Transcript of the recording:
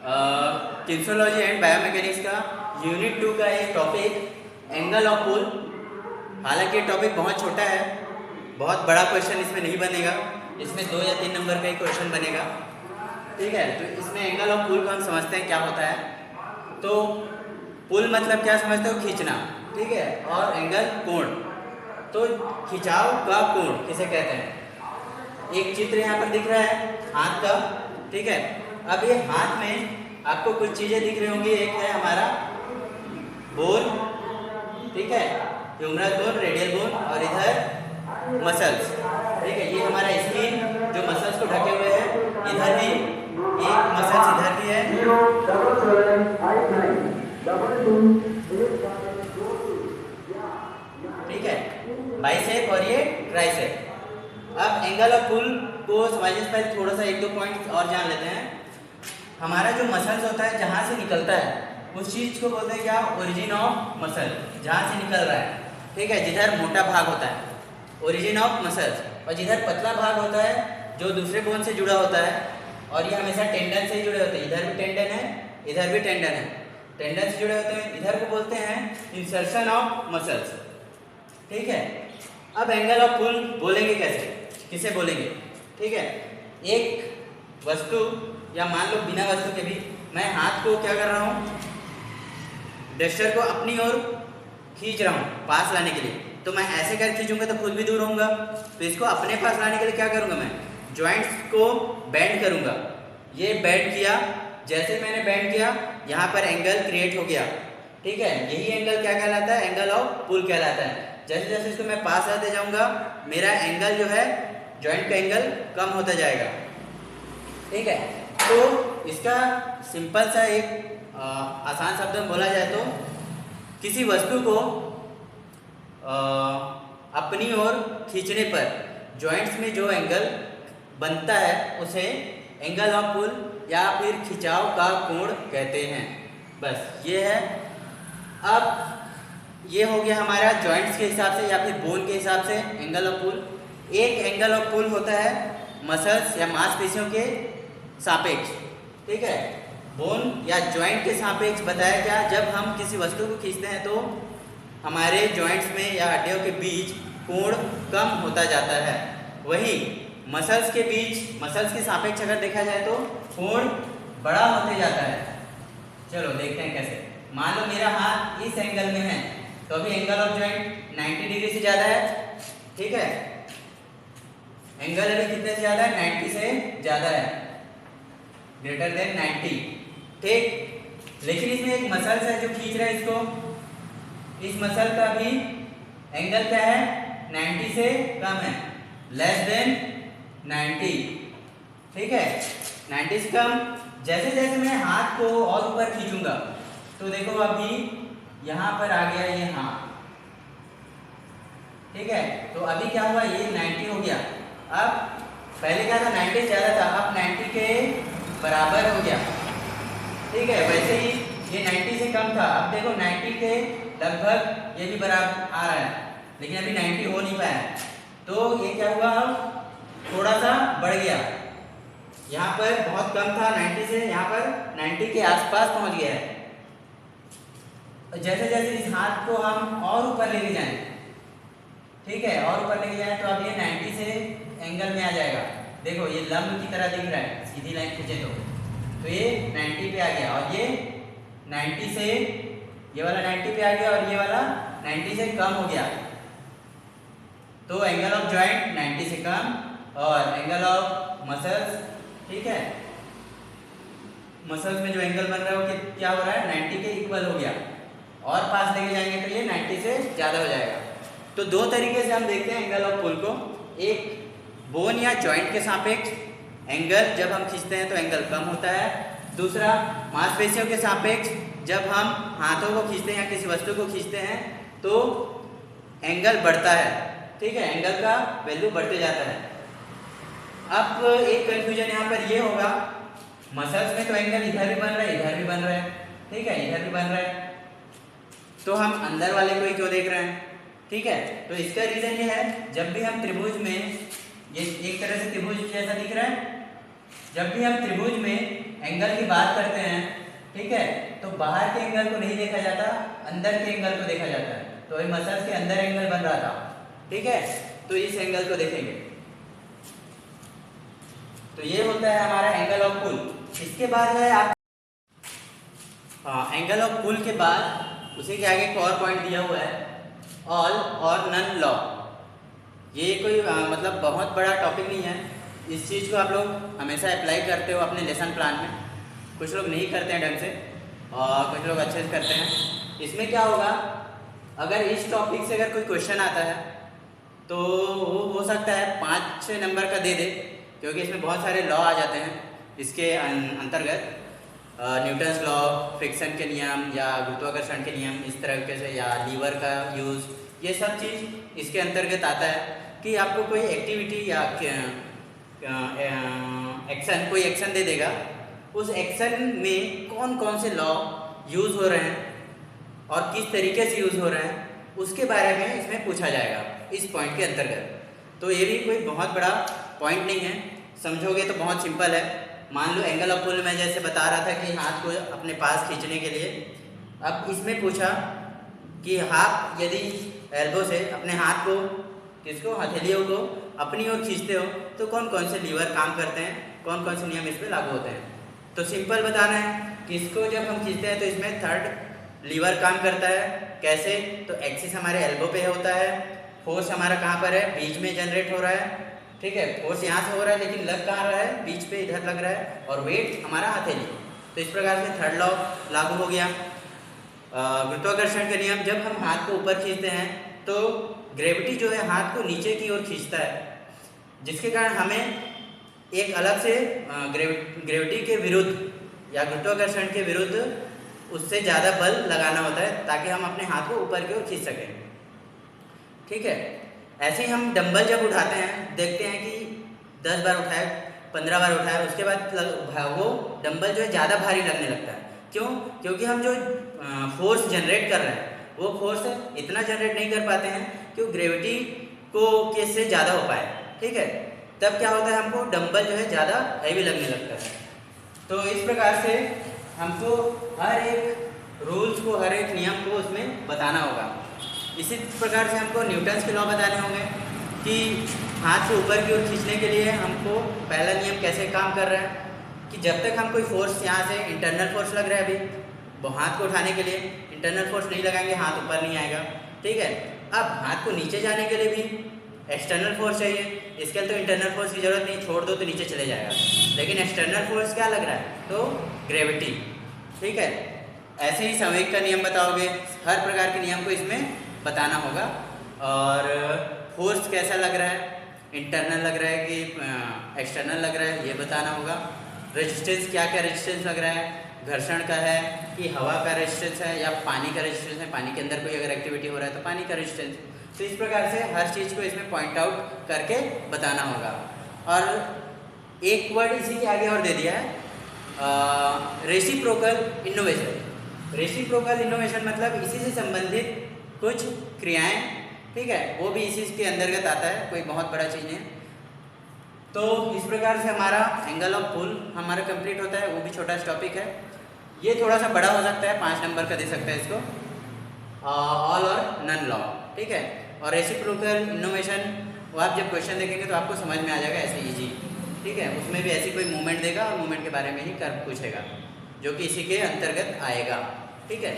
किन्सोलॉजी and biomechanics का unit 2 का एक टॉपिक एंगल ऑफ पुल। हालांकि ये टॉपिक बहुत छोटा है, बहुत बड़ा क्वेश्चन इसमें नहीं बनेगा, इसमें 2 या 3 नंबर का ही क्वेश्चन बनेगा। ठीक है, तो इसमें एंगल ऑफ पुल को हम समझते हैं क्या होता है। तो पुल मतलब क्या समझते हो? खींचना। ठीक है, और एंगल कोण। तो खिंचाव का कोण किसे कहते हैं? एक चित्र यहाँ पर दिख रहा है हाथ का। ठीक है, अब ये हाथ में आपको कुछ चीजें दिख रही होंगी। एक है हमारा बोन, ठीक है, ह्यूमरस बोन, रेडियल बोन, और इधर मसल्स। ठीक है, ये हमारा स्किन जो मसल्स को ढके हुए है। इधर भी एक मसल्स इधर भी है। ठीक है, बाइसेप और ये ट्राइसेप। अब एंगल ऑफ पुल को समझने से पहले थोड़ा सा 1-2 पॉइंट और जान लेते हैं। हमारा जो मसल्स होता है जहाँ से निकलता है उस चीज को बोलते हैं क्या? ओरिजिन ऑफ मसल, जहाँ से निकल रहा है। ठीक है, जिधर मोटा भाग होता है ओरिजिन ऑफ मसल्स, और जिधर पतला भाग होता है जो दूसरे बोन से जुड़ा होता है, और ये हमेशा टेंडन से जुड़े होते हैं। इधर भी टेंडन है, इधर भी टेंडन है, टेंडन से जुड़े होते हैं। इधर को बोलते हैं इंसर्शन ऑफ मसल्स। ठीक है, अब एंगल ऑफ पुल बोलेंगे कैसे, किसे बोलेंगे? ठीक है, एक वस्तु या मान लो बिना वस्तु के भी मैं हाथ को क्या कर रहा हूँ? डस्टर को अपनी ओर खींच रहा हूँ पास लाने के लिए। तो मैं ऐसे कर खींचूंगा तो खुद भी दूर होऊंगा। तो इसको अपने पास लाने के लिए क्या करूँगा? मैं जॉइंट्स को बेंड करूँगा। ये बेंड किया, जैसे मैंने बेंड किया यहाँ पर एंगल क्रिएट हो गया। ठीक है, यही एंगल क्या कहलाता है? एंगल ऑफ पुल कहलाता है। जैसे जैसे इसको मैं पास लाते जाऊँगा मेरा एंगल जो है जॉइंट का एंगल कम होता जाएगा। ठीक है, तो इसका सिंपल सा एक आसान शब्द में बोला जाए तो किसी वस्तु को अपनी ओर खींचने पर जॉइंट्स में जो एंगल बनता है उसे एंगल ऑफ पुल या फिर खिंचाव का कोण कहते हैं। बस ये है। अब ये हो गया हमारा जॉइंट्स के हिसाब से या फिर बोन के हिसाब से एंगल ऑफ पुल। एक एंगल ऑफ पुल होता है मसल्स या मांसपेशियों के सापेक्ष। ठीक है, बोन या जॉइंट के सापेक्ष बताया क्या? जब हम किसी वस्तु को खींचते हैं तो हमारे जॉइंट्स में या हड्डियों के बीच कोण कम होता जाता है। वहीं मसल्स के बीच, मसल्स के सापेक्ष अगर देखा जाए तो कोण बड़ा होते जाता है। चलो देखते हैं कैसे। मान लो मेरा हाथ इस एंगल में है तो अभी एंगल ऑफ जॉइंट 90 डिग्री से ज़्यादा है। ठीक है, एंगल अभी कितने से ज़्यादा है? 90 से ज़्यादा है, ग्रेटर देन 90। ठीक, लेकिन इसमें एक मसल है जो खींच रहा है इसको। इस मसल का भी एंगल क्या है? 90 से कम है, लेस देन 90। ठीक है, 90 से कम। जैसे जैसे मैं हाथ को और ऊपर खींचूंगा तो देखो अभी यहाँ पर आ गया ये हाथ। ठीक है, तो अभी क्या हुआ? ये 90 हो गया। अब पहले क्या था? 90 ज़्यादा था, अब 90 के बराबर हो गया। ठीक है, वैसे ही ये 90 से कम था, अब देखो 90 के लगभग ये भी बराबर आ रहा है, लेकिन अभी 90 हो नहीं पाया। तो ये क्या हुआ? अब थोड़ा सा बढ़ गया। यहाँ पर बहुत कम था 90 से, यहाँ पर 90 के आसपास पहुँच गया है। जैसे जैसे इस हाथ को हम और ऊपर लेके जाएं, ठीक है, और ऊपर लेके जाएं तो अब ये 90 से एंगल में आ जाएगा। देखो ये लंब की तरह दिख रहा है, सीधी लाइन खींचे तो ये 90 पे आ गया, और ये 90 से, ये वाला 90 पे आ गया और ये वाला 90 से कम हो गया। तो एंगल ऑफ जॉइंट 90 से कम, और एंगल ऑफ मसल्स, ठीक है, मसल्स में जो एंगल बन रहा है वो क्या हो रहा है? 90 के इक्वल हो गया, और पास लेके जाएंगे तो ये 90 से ज़्यादा हो जाएगा। तो 2 तरीके से हम देखते हैं एंगल ऑफ पुल को। एक बोन या जॉइंट के सापेक्ष एंगल जब हम खींचते हैं तो एंगल कम होता है। दूसरा मांसपेशियों के सापेक्ष जब हम हाथों को खींचते हैं या किसी वस्तु को खींचते हैं तो एंगल बढ़ता है। ठीक है, एंगल का वैल्यू बढ़ते जाता है। अब एक कंफ्यूजन यहाँ पर ये होगा, मसल्स में तो एंगल इधर भी बन रहा है, इधर भी बन रहा है। ठीक है, इधर भी बन रहा है, तो हम अंदर वाले को ही क्यों देख रहे हैं? ठीक है, तो इसका रीजन ये है, जब भी हम त्रिभुज में, ये एक तरह से त्रिभुज जैसा दिख रहा है, जब भी हम त्रिभुज में एंगल की बात करते हैं, ठीक है, तो बाहर के एंगल को नहीं देखा जाता, अंदर के एंगल को देखा जाता है। तो ये मसल्स के अंदर एंगल बन रहा था, ठीक है, तो इस एंगल को देखेंगे। तो ये होता है हमारा एंगल ऑफ पुल। इसके बाद है आप एंगल ऑफ पुल के बाद उसी के आगे एक और पॉइंट दिया हुआ है, ऑल और नन लॉ। ये कोई मतलब बहुत बड़ा टॉपिक नहीं है। इस चीज़ को आप लोग हमेशा अप्लाई करते हो अपने लेसन प्लान में। कुछ लोग नहीं करते हैं ढंग से और कुछ लोग अच्छे से करते हैं। इसमें क्या होगा, अगर इस टॉपिक से अगर कोई क्वेश्चन आता है तो वो हो सकता है 5-6 नंबर का दे दे, क्योंकि इसमें बहुत सारे लॉ आ जाते हैं इसके अंतर्गत। न्यूटन्स लॉ, फ्रिक्शन के नियम या गुरुत्वाकर्षण के नियम इस तरीके से, या लीवर का यूज़, ये सब चीज़ इसके अंतर्गत आता है कि आपको कोई एक्टिविटी या एक्शन, कोई एक्शन दे देगा, उस एक्शन में कौन कौन से लॉ यूज़ हो रहे हैं और किस तरीके से यूज़ हो रहे हैं, उसके बारे में इसमें पूछा जाएगा इस पॉइंट के अंतर्गत। तो ये भी कोई बहुत बड़ा पॉइंट नहीं है, समझोगे तो बहुत सिंपल है। मान लो एंगल ऑफ पुल में जैसे बता रहा था कि हाथ को अपने पास खींचने के लिए, अब इसमें पूछा कि आप यदि एल्बो से अपने हाथ को, किसको, हथेलियों को अपनी ओर खींचते हो तो कौन कौन से लीवर काम करते हैं, कौन कौन से नियम इस पर लागू होते हैं। तो सिंपल बताना है कि इसको जब हम खींचते हैं तो इसमें थर्ड लीवर काम करता है। कैसे, तो एक्सिस हमारे एल्बो पे होता है, फोर्स हमारा कहाँ पर है, बीच में जनरेट हो रहा है, ठीक है, फोर्स यहाँ से हो रहा है लेकिन लग कहाँ रहा है, बीच पे इधर लग रहा है, और वेट हमारा हथेली। तो इस प्रकार से थर्ड लॉ लागू हो गया। गुरुत्वाकर्षण के नियम, जब हम हाथ को ऊपर खींचते हैं तो ग्रेविटी जो है हाथ को नीचे की ओर खींचता है, जिसके कारण हमें एक अलग से ग्रेविटी के विरुद्ध या गुरुत्वाकर्षण के विरुद्ध उससे ज़्यादा बल लगाना होता है ताकि हम अपने हाथ को ऊपर की ओर खींच सकें, ठीक है। ऐसे ही हम डंबल जब उठाते हैं, देखते हैं कि 10 बार उठाए, 15 बार उठाए, उसके बाद वो डंबल जो है ज़्यादा भारी लगने लगता है। क्यों, क्योंकि हम जो फोर्स जनरेट कर रहे हैं वो फोर्स इतना जनरेट नहीं कर पाते हैं कि वो ग्रेविटी को के से ज़्यादा हो पाए, ठीक है। तब क्या होता है, हमको डंबल जो है ज़्यादा हैवी लगने लगता है। तो इस प्रकार से हमको हर एक रूल्स को, हर एक नियम को उसमें बताना होगा। इसी प्रकार से हमको न्यूटन्स के लॉ बताने होंगे कि हाथ को ऊपर की ओर खींचने के लिए हमको पहला नियम कैसे काम कर रहा है, कि जब तक हम कोई फोर्स यहाँ से इंटरनल फोर्स लग रहा है, अभी वो हाथ को उठाने के लिए इंटरनल फोर्स नहीं लगाएंगे, हाथ ऊपर नहीं आएगा, ठीक है। अब हाथ को नीचे जाने के लिए भी एक्सटर्नल फोर्स चाहिए, इसके लिए तो इंटरनल फोर्स की जरूरत नहीं, छोड़ दो तो नीचे चले जाएगा, लेकिन एक्सटर्नल फोर्स क्या लग रहा है, तो ग्रेविटी, ठीक है। ऐसे ही संवेग का नियम बताओगे, हर प्रकार के नियम को इसमें बताना होगा। और फोर्स कैसा लग रहा है, इंटरनल लग रहा है कि एक्सटर्नल लग रहा है, ये बताना होगा। रेजिस्टेंस, क्या क्या रेजिस्टेंस लग रहा है, घर्षण का है कि हवा का रेजिस्टेंस है या पानी का रेजिस्टेंस है, पानी के अंदर कोई अगर एक्टिविटी हो रहा है तो पानी का रेजिस्टेंस। तो इस प्रकार से हर चीज़ को इसमें पॉइंट आउट करके बताना होगा। और एक वर्ड इसी के आगे और दे दिया है, रेसिप्रोकल इनोवेशन। रेसिप्रोकल इनोवेशन मतलब इसी से संबंधित कुछ क्रियाएं, ठीक है, वो भी इसी के अंतर्गत आता है, कोई बहुत बड़ा चीज़ नहीं है। तो इस प्रकार से हमारा एंगल ऑफ पुल हमारा कंप्लीट होता है, वो भी छोटा सा टॉपिक है। ये थोड़ा सा बड़ा हो सकता है, 5 नंबर का दे सकता है इसको, ऑल और नन लॉ, ठीक है। और रेसिप्रोकल इनोवेशन वो आप जब क्वेश्चन देखेंगे तो आपको समझ में आ जाएगा ऐसे इजी, ठीक है। उसमें भी ऐसी कोई मूवमेंट देगा और मूवमेंट के बारे में ही कर पूछेगा, जो कि इसी के अंतर्गत आएगा, ठीक है।